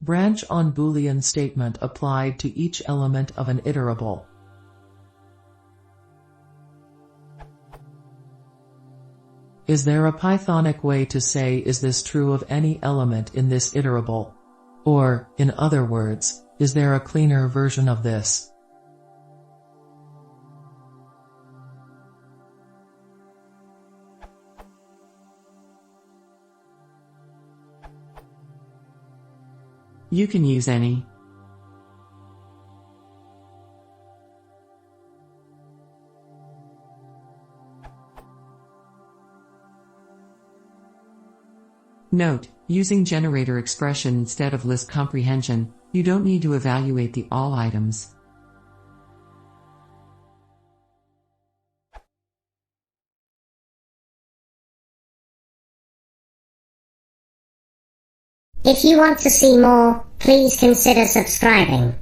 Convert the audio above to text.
Branch on boolean statement applied to each element of an iterable. Is there a Pythonic way to say is this true of any element in this iterable? Or, in other words, is there a cleaner version of this? You can use any. Note, using generator expression instead of list comprehension, you don't need to evaluate the all items. If you want to see more, please consider subscribing.